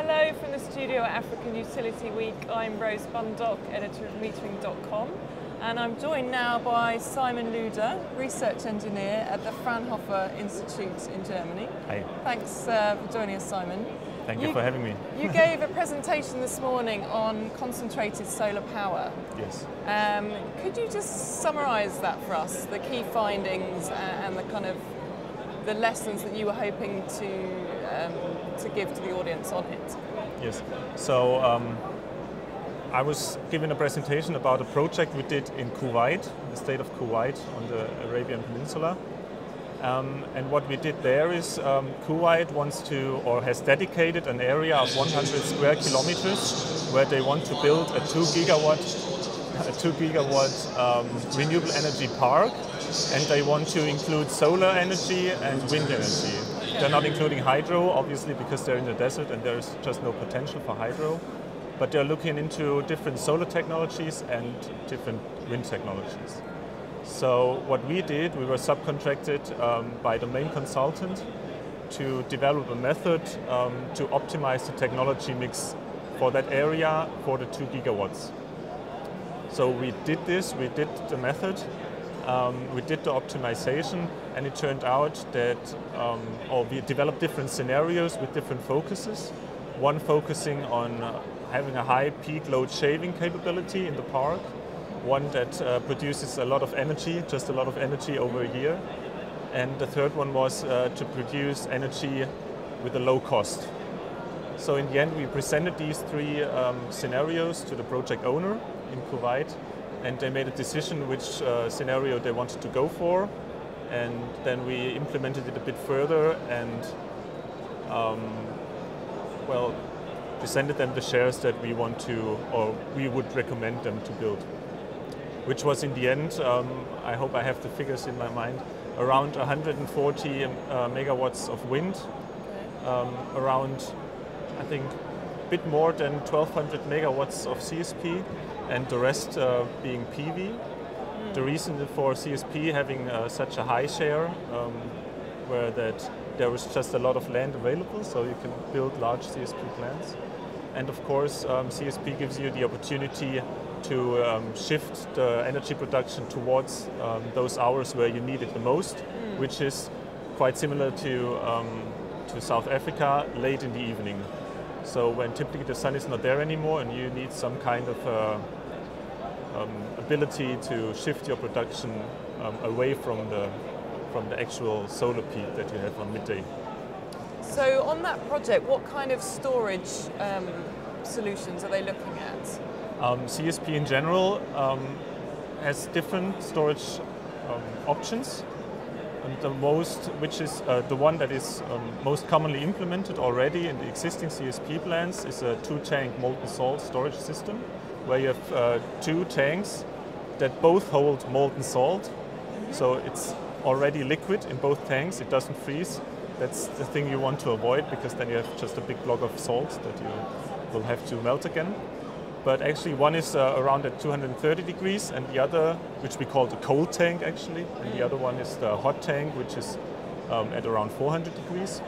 Hello from the studio at African Utility Week. I'm Rose Bundock, editor of metering.com, and I'm joined now by Simon Lude, research engineer at the Fraunhofer Institute in Germany. Hi. Thanks for joining us, Simon. Thank you for having me. You gave a presentation this morning on concentrated solar power. Yes. Could you just summarise that for us, the key findings and the kind of the lessons that you were hoping to give to the audience on it? Yes. So I was given a presentation about a project we did in Kuwait, the state of Kuwait on the Arabian Peninsula. And what we did there is Kuwait wants to, or has dedicated an area of 100 square kilometers where they want to build a 2 gigawatt renewable energy park, and they want to include solar energy and wind energy. They're not including hydro, obviously, because they're in the desert and there's just no potential for hydro. But they're looking into different solar technologies and different wind technologies. So what we did, we were subcontracted by the main consultant to develop a method to optimize the technology mix for that area for the 2 gigawatts. So we did this, we did the method, we did the optimization, and it turned out that we developed different scenarios with different focuses. One focusing on having a high peak load shaving capability in the park, one that produces a lot of energy, just a lot of energy over a year, and the third one was to produce energy with a low cost. So in the end we presented these three scenarios to the project owner in Kuwait, and they made a decision which scenario they wanted to go for, and then we implemented it a bit further and presented them the shares that we want to, or we would recommend them to build, which was in the end, I hope I have the figures in my mind, around 140 megawatts of wind, around, I think, a bit more than 1200 megawatts of CSP, and the rest being PV. The reason for CSP having such a high share were that there was just a lot of land available, so you can build large CSP plants. And of course, CSP gives you the opportunity to shift the energy production towards those hours where you need it the most, which is quite similar to South Africa, late in the evening. So when typically the sun is not there anymore and you need some kind of ability to shift your production away from the actual solar peak that you have on midday. So on that project, what kind of storage solutions are they looking at? CSP in general has different storage options, and the one that is most commonly implemented already in the existing CSP plants is a 2-tank molten salt storage system, where you have 2 tanks that both hold molten salt, so it's already liquid in both tanks, it doesn't freeze. That's the thing you want to avoid, because then you have just a big block of salt that you will have to melt again. But actually one is around at 230 degrees, and the other, which we call the cold tank actually, and the other one is the hot tank, which is at around 400 degrees.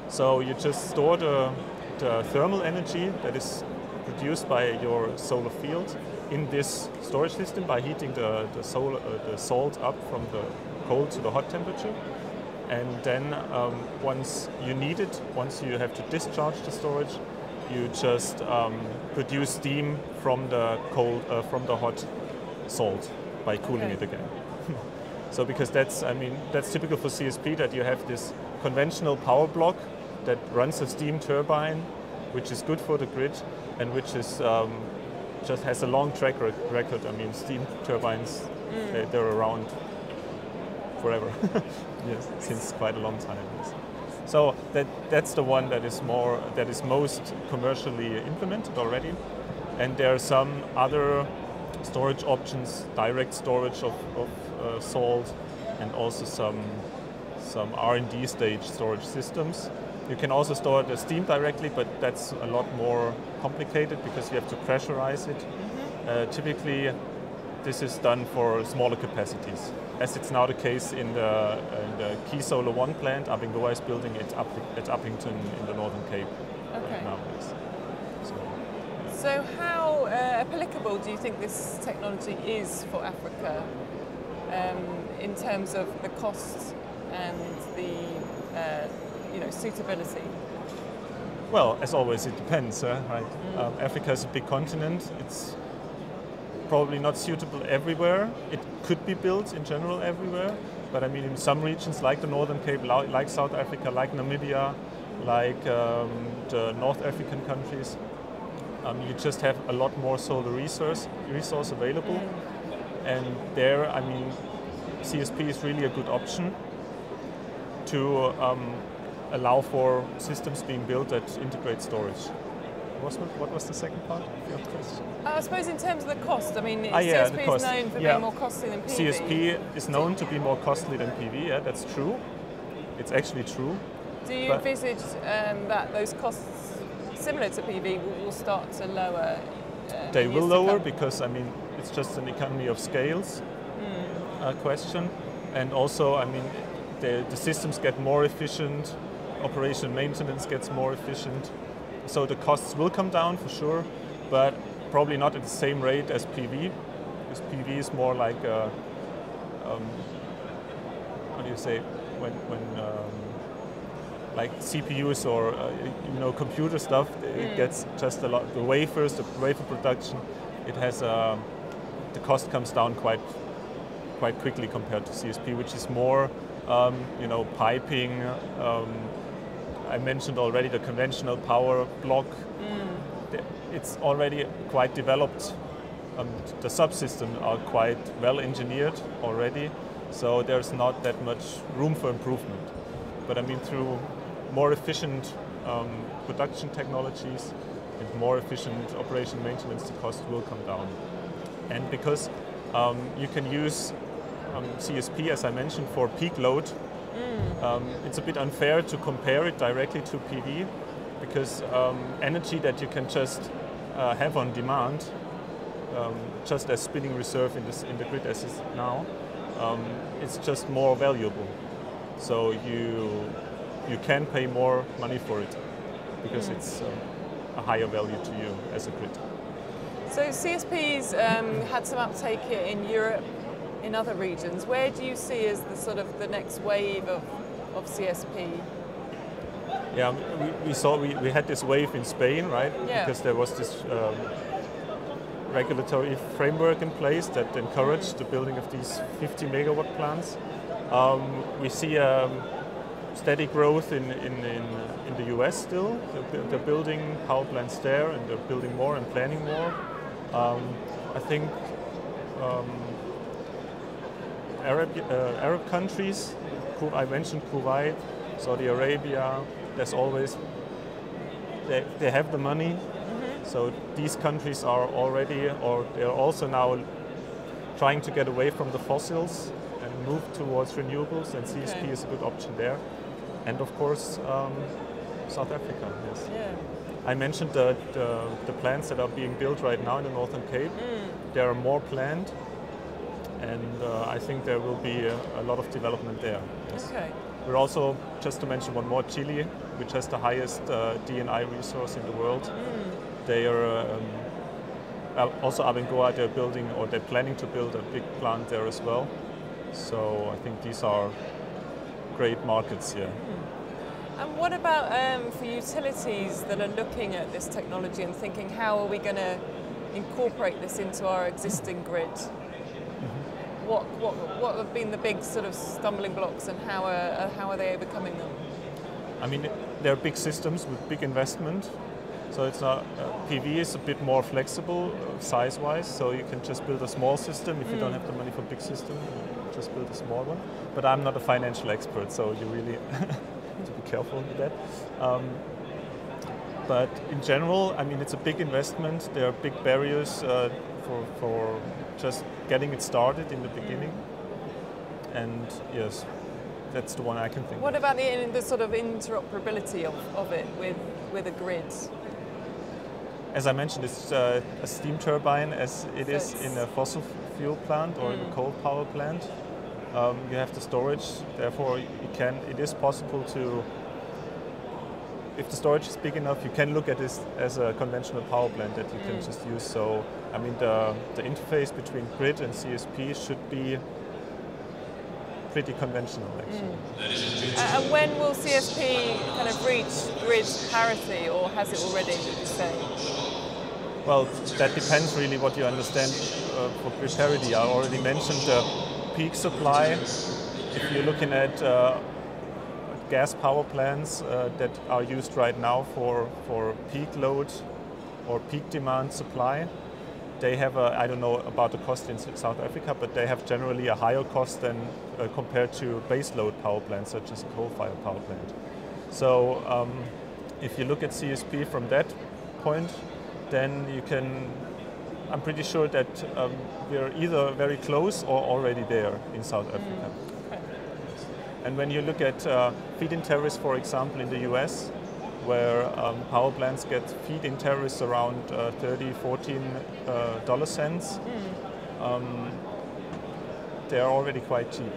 So you just store the thermal energy that is produced by your solar field in this storage system by heating the salt up from the cold to the hot temperature. And then once you need it, once you have to discharge the storage, you just produce steam from the hot salt by cooling it again. So because that's typical for CSP, that you have this conventional power block that runs a steam turbine, which is good for the grid and which is just has a long track record. I mean, steam turbines, they're around forever. Yes, since quite a long time. Yes. So that's the one that is most commercially implemented already, and there are some other storage options, direct storage of salt, and also some R&D stage storage systems. You can also store the steam directly, but that's a lot more complicated because you have to pressurize it. Typically, this is done for smaller capacities. as it's now the case in the Key Solar 1 plant. Abengoa is building it up at Uppington in the Northern Cape right now. Yes. So how applicable do you think this technology is for Africa in terms of the costs and the suitability? Well, as always, it depends, right? Africa is a big continent. It's probably not suitable everywhere. It could be built in general everywhere, but I mean in some regions like the Northern Cape, like South Africa, like Namibia, like the North African countries, you just have a lot more solar resource available. And there, I mean, CSP is really a good option to allow for systems being built that integrate storage. What was the second part of your question? I suppose in terms of the cost, I mean, the CSP cost. is known for being more costly than PV. CSP is known to be more costly than PV, yeah, that's true. It's actually true. Do you envisage that those costs, similar to PV, will start to lower? They will lower because, I mean, it's just an economy of scales question. And also, I mean, the systems get more efficient, operation maintenance gets more efficient. So the costs will come down for sure, but probably not at the same rate as PV, because PV is more like what do you say, when like CPUs or computer stuff, it gets just a lot. The wafer production, it has the cost comes down quite quickly compared to CSP, which is more piping. I mentioned already the conventional power block. It's already quite developed. The subsystems are quite well engineered already, so there's not that much room for improvement. But I mean, through more efficient production technologies and more efficient operation maintenance, the cost will come down. And because you can use CSP, as I mentioned, for peak load, it's a bit unfair to compare it directly to PV, because energy that you can just have on demand, just as spinning reserve in the grid as is now, it's just more valuable. So you can pay more money for it because it's a higher value to you as a grid. So CSP's had some uptake here in Europe, in other regions. Where do you see as the sort of the next wave of CSP? Yeah, we had this wave in Spain, right? Yeah. Because there was this regulatory framework in place that encouraged the building of these 50 megawatt plants. We see steady growth in the US still. They're building power plants there, and they're building more and planning more. I think Arab countries, I mentioned Kuwait, Saudi Arabia, there's always, they have the money. So these countries are already, or they're also now trying to get away from the fossils and move towards renewables, and CSP is a good option there. And of course, South Africa, yes. Yeah. I mentioned the plants that are being built right now in the Northern Cape. There are more planned, and I think there will be a lot of development there. Yes. Okay. We're also, just to mention one more, Chile, which has the highest D&I resource in the world. They are also Abengoa. They're building, or they're planning to build a big plant there as well. So I think these are great markets here. And what about for utilities that are looking at this technology and thinking, how are we going to incorporate this into our existing grid? What have been the big sort of stumbling blocks, and how are they overcoming them? I mean, they're big systems with big investment. So it's not, PV is a bit more flexible size-wise, so you can just build a small system. If you don't have the money for a big system, you just build a small one. But I'm not a financial expert, so you really have to be careful with that. But in general, I mean, it's a big investment. There are big barriers for just getting it started in the beginning. And yes, that's the one I can think of. What about the sort of interoperability of it with a grid? As I mentioned, it's a steam turbine as it is in a fossil fuel plant or in a coal power plant. you have the storage. Therefore, it is possible to, if the storage is big enough, you can look at this as a conventional power plant that you can just use. So, I mean, the interface between grid and CSP should be pretty conventional, actually. And when will CSP kind of reach grid parity, or has it already, would you say? Well, that depends really what you understand for grid parity. I already mentioned the peak supply. If you're looking at gas power plants that are used right now for peak load or peak demand supply, they have I don't know about the cost in South Africa, but they have generally a higher cost than compared to base load power plants such as a coal-fired power plant. So if you look at CSP from that point, then you can, I'm pretty sure that we're either very close or already there in South Africa. Okay. And when you look at feed-in tariffs, for example, in the US, where power plants get feed-in tariffs around $13–14 cents, they are already quite cheap.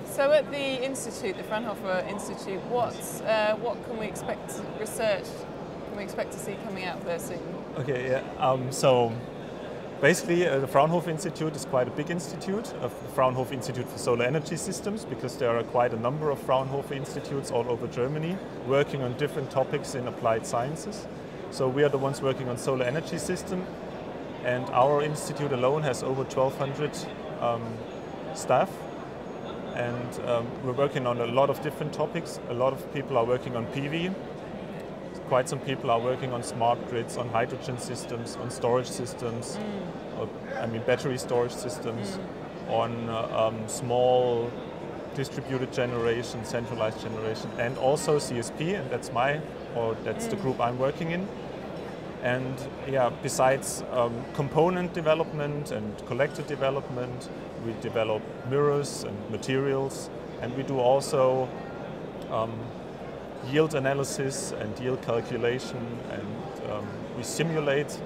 So at the Institute, the Fraunhofer Institute, what can we expect research? Can we expect to see coming out there soon? Okay, yeah. So basically, the Fraunhofer Institute is quite a big institute, the Fraunhofer Institute for Solar Energy Systems, because there are quite a number of Fraunhofer institutes all over Germany working on different topics in applied sciences. So we are the ones working on solar energy system, and our institute alone has over 1,200 staff. And we're working on a lot of different topics. A lot of people are working on PV. Quite some people are working on smart grids, on hydrogen systems, on storage systems, battery storage systems, on small distributed generation, centralized generation, and also CSP, and that's the group I'm working in. And yeah, besides component development and collector development, we develop mirrors and materials, and we do also yield analysis and yield calculation, and we simulate.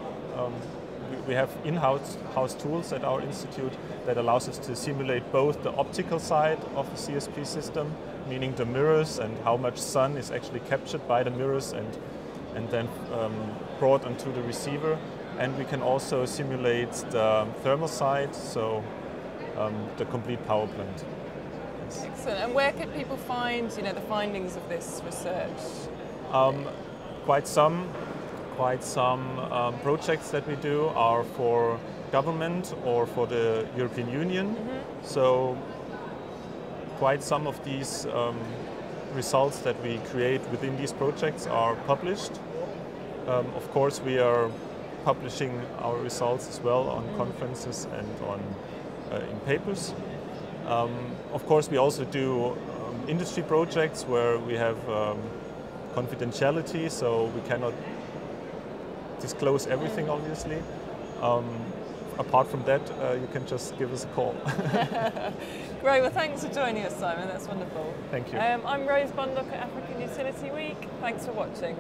We have in-house tools at our institute that allows us to simulate both the optical side of the CSP system, meaning the mirrors and how much sun is actually captured by the mirrors and then brought onto the receiver. And we can also simulate the thermal side, so the complete power plant. Excellent. And where can people find, the findings of this research? Quite some projects that we do are for government or for the European Union. So quite some of these results that we create within these projects are published. Of course, we are publishing our results as well on conferences and in papers. Of course, we also do industry projects where we have confidentiality, so we cannot disclose everything, obviously. Apart from that, you can just give us a call. Great, well thanks for joining us, Simon, that's wonderful. Thank you. I'm Rose Bundock at African Utility Week. Thanks for watching.